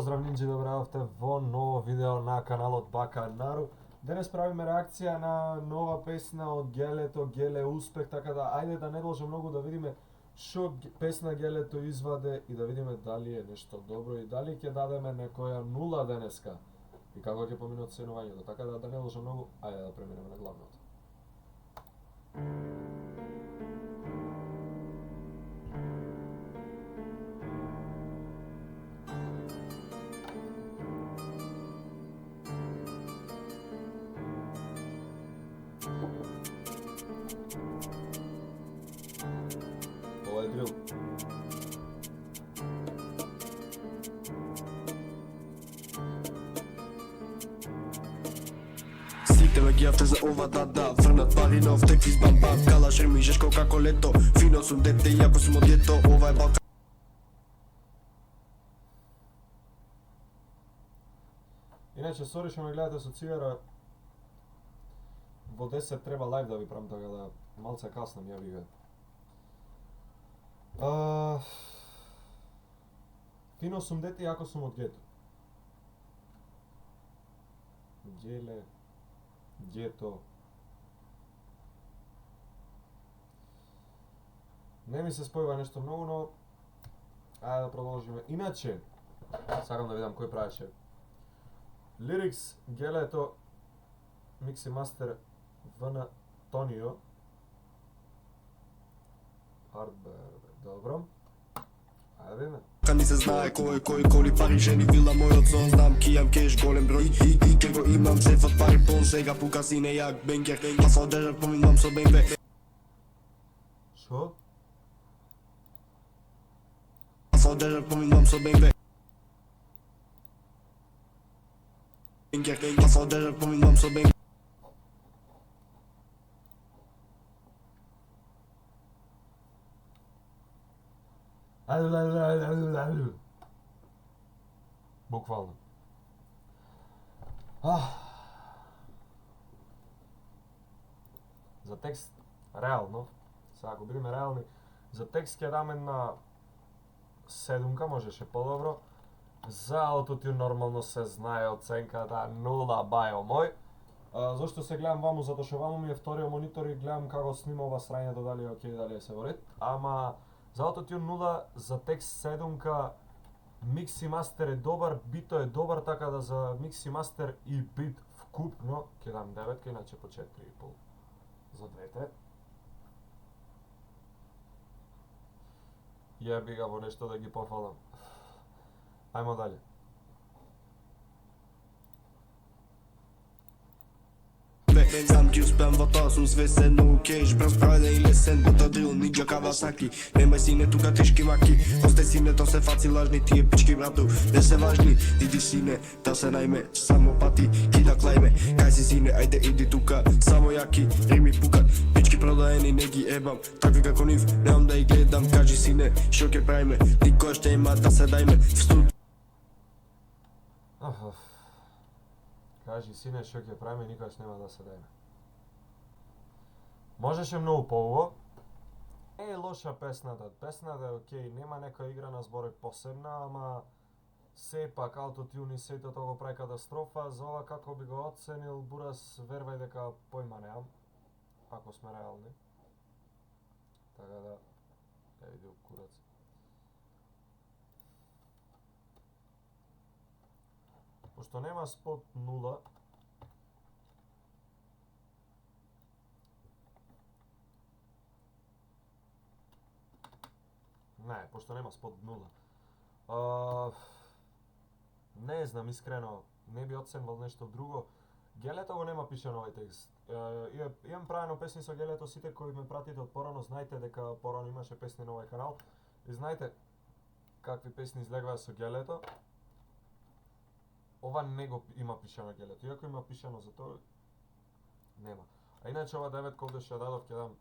Поздрав нинџи, добре дојавте во ново видео на каналот Бака Нару. Денес правиме реакција на нова песна од Гелето, Геле Успех, така да ајде да не должам многу да видиме шо песна Гелето изваде и да видиме дали е нешто добро и дали ќе дадеме некоја нула денеска и како ќе помине оценувањето, така да не должам многу, ајде да преминеме на главното. Ова е дрил. Сите ме гијавте за ова да врнат паринов тек из бам-бам. Калашер ми жешко како лето, фино сум дете иако сум од јето. Ова е Балкан. Иначе, сори што ме гледате со цигара. Во 10 треба лайв да ви правам, така да малце каснам, ја ви га. Фино сум дете иако сум од гето. Геле, гето. Не ми се спојува нешто многу, но ајде да продолжиме. Иначе, сакам да видам кој правеше. Лирикс, Гелето, микс и мастер ВН Тонио. Добро. Ајде видиме. Ни се знае кој коли пари жени вила мојот сон. Знам ки имам кеш голем број и ке го имам сеф од пари пон. Сега пука си не јак бенгер, па се одржам поминувам со бенбе. Шо? Па се одржам поминувам со бенбе. Бенгер, па се одржам поминувам со бенбе. Буквално. За текст, реално, сега ако бидеме реални, за текст ќе даме на 7, можеше подобро. За аутотюн нормално се знае оценката 0 бајо мој. Зошто се гледам ваму? Затоа што ваму ми е вториот монитор и гледам како снима ова срањето, дали е окей, дали е се во ред. Ама за аутотюн 0, за текст 7, микс и мастер е добар, бито е добар, така да за микс и мастер и бит вкупно ќе дам 9, иначе по 4,5 за двете. Јеби га во нешто да ги пофалам. Ајмо дале. Знам ки успеам во тоа, сум свесен, но кеш брз прајде и лесен, бота дрил, ниџа Кавасаки. Немај сине тука тешки маки, осте сине, то се фаци лажни, тие пички брату, не се важни. Иди сине, да се најме, само пати, кида клајме. Кај си сине, ајде иди тука, само јаки, рими пукат, пички продаени, не ги ебам, такви како нив, немам да и гледам. Кажи сине, шо ќе правиме, никој ще има да се дајме в студ. Кажи сине, што ќе правиме, никогаш нема да се дајме. Можеше многу поубаво. Е лоша песната. Песната е окей, нема некоја игра на зборој посебна, ама сепак аутотюн и сето тоа го прави катастрофа. За ова како би го оценил, бурас, вервај дека појма неам, ако сме реални. Така да, иди у курац. Пошто нема спот 0, не, пошто нема спот 0, не знам искрено, не би оценвал нешто друго. Гелето го нема пишано овој текст. Имам правено песни со Гелето, сите кои ме пратите од порано знаете дека порано имаше песни на овој канал и знаете какви песни излегваа со Гелето. Ова не го има пишано Гелето, иако има пишано за тоа, нема. А иначе ова 9 овде што дадов, ќе дам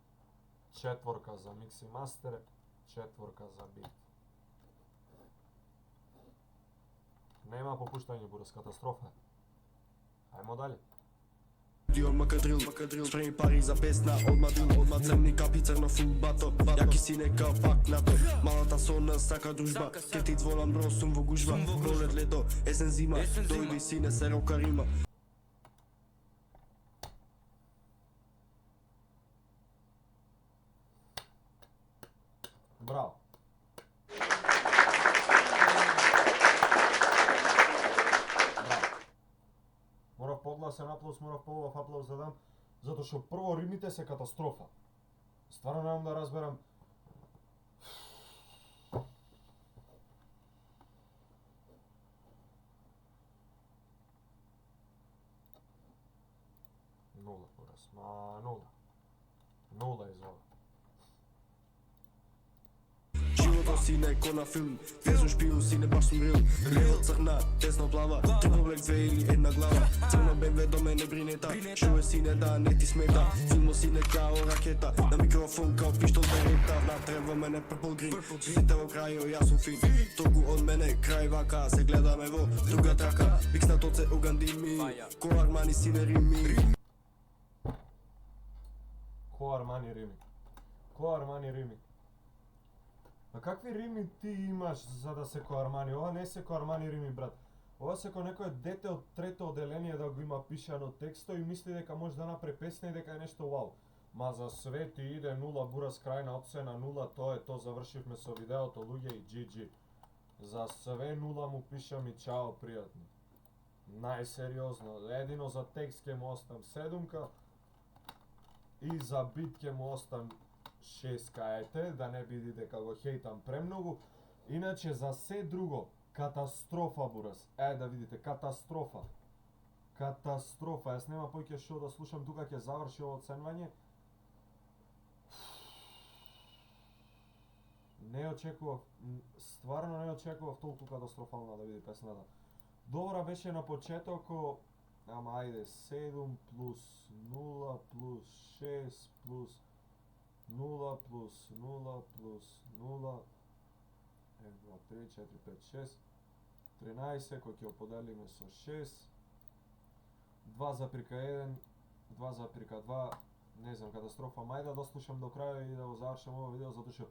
4 за микс и мастер, 4 за бит. Нема попуштање, бурас, катастрофа. Ајмо дале. makadril Spremi pari za pesna od Madrid Crni kapi, crno full bato Jaki si neka fakt na to Malata sona, saka družba Keď ti zvolám bro, sum vo gužba Prolet leto, jesen zima Dojdi sine, sero karima Браво. Морав погласен аплауз, морав поубав аплауз да дам, затоа што прво римите се катастрофа. Стварно немам да разберам. Нула, пораз, нула. Нула е за ова. Životom sine ko na film Vezu špiju sine baš sam real Lijevo crna, desno plava Triple black dve ili jedna glava Crno BMW do mene brineta Čuje sine da ne ti smeta Filmo sine kao raketa Na mikrofon kao pištol bereta Da treba mene purple green Vidite u kraju, ja sam fin Toku od mene kraj vaka Se gledam evo druga traka Biks na toce u Gandimi Ko Armani sine Rimi Ko Armani Rimi? Ko Armani Rimi? А какви рими ти имаш за да се ко Армани? Ова не се ко Армани рими, брат. Ова се ко некој дете од трето оделение да го има пишано тексто и мисли дека може да направи песна и дека е нешто вау. Ма за све ти иде нула бурас крајна оцена, нула, тоа е то, завршивме со видеото, луѓе и GG. За све нула му пишам и чао, пријатно. Најсериозно, едино за текст ке му остам 7-ка и за бит ке му остам 6 ете, да не биде дека го хейтам премногу. Иначе за се друго, катастрофа бурас. Да видите, катастрофа. Катастрофа. Јас нема поќе шо да слушам тука ќе заврши ово оценвање. Не очекував, стварно не очекував толку катастрофална да биде песната. Добра беше на почетоко, ама ајде 7 плюс 0 плюс 6 плюс 0 плюс 0 плюс 0 1, 2, 3, 4, 5, 6 13 кој ќе поделиме со 6 2,1 2,2 не знам, катастрофа. Мај да дослушам до крај и да го завршам ово видео затоа што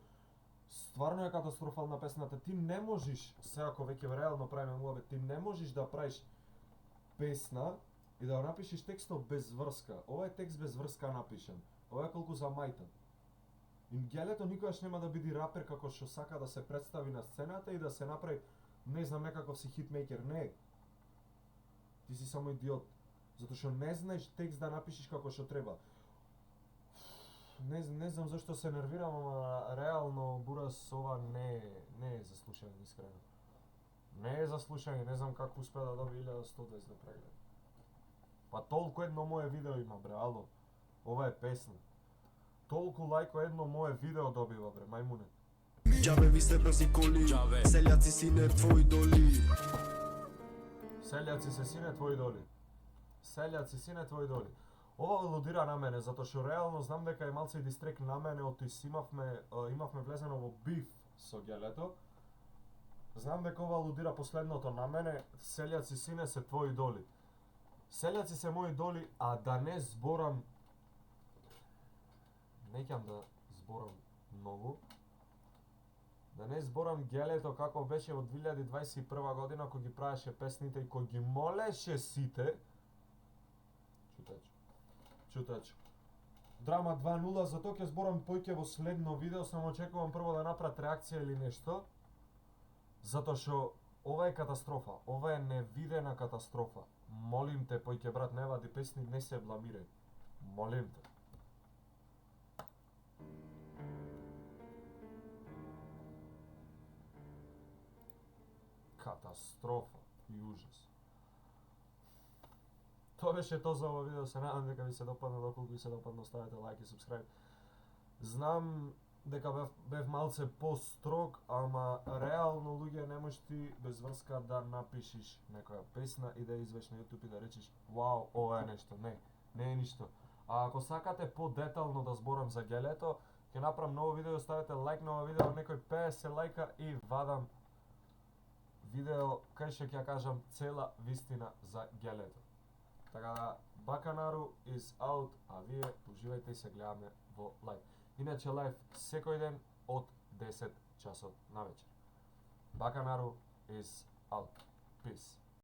стварно е катастрофална песната. Ти не можеш, сега ако веќе реално правиме муабет, ти не можеш да правиш песна и да го напишеш текстот без врска. Ова е текст без врска напишан. Ова е колку за мајтан. И Гелето никогаш нема да биде рапер како што сака да се представи на сцената и да се направи, не знам, некаков си хитмейкер. Не. Ти си само идиот. Затоа што не знаеш текст да напишеш како што треба. Не знам зашто се нервирам, ама реално бурас ова не е за слушање, искрено. Не е за слушање, не знам како успеа да доби 1120 на преглед. Па толку едно мое видео има, бре, ало. Ова е песна. Толку лајко едно мое видео добива, бре, мајмуне. Џабе ви сте брзи коли Селјаци сине твои доли Селјаци се сине твои доли. Селјаци сине твои доли. Ова алудира на мене, затоа што реално знам дека е малце и дистрек на мене, отис имавме влезено во биф со Гелето. Знам дека ова алудира последното на мене, селјаци сине се твои доли. Селјаци се мои доли, а да не зборам... Не ќам да зборам многу. Да не зборам Гелето како беше во 2021 година, кој ги правеше песните и кој ги молеше сите. Чутач. Драма 2.0, затоа ќе зборам поќе во следно видео, само очекувам прво да направат реакција или нешто. Затоа што ова е катастрофа, ова е невидена катастрофа. Молим те, поќе брат, не вади песни, не се бламирај. Молим те. Катастрофа и ужас. Тоа беше тоа за ова видео, се надам дека ви се допадна, доколку ви се допадна, оставете лайк и субскрайб. Знам дека бев малце по-строг, ама реално луѓе не можеш ти без врска да напишеш некоја песна и да извеш на YouTube и да речеш вау, ова е нешто. Не е ништо. А ако сакате по-детално да зборам за Гелето, ќе направам ново видео, ставете лайк на ова видео, некој 50 лајка и вадам видео кај што ќе кажам цела вистина за Гелето. Така да, Баканару is out, а вие уживајте и се гледаме во лайв. Иначе лайв секој ден од 10 часот на вечер. Баканару is out. Peace.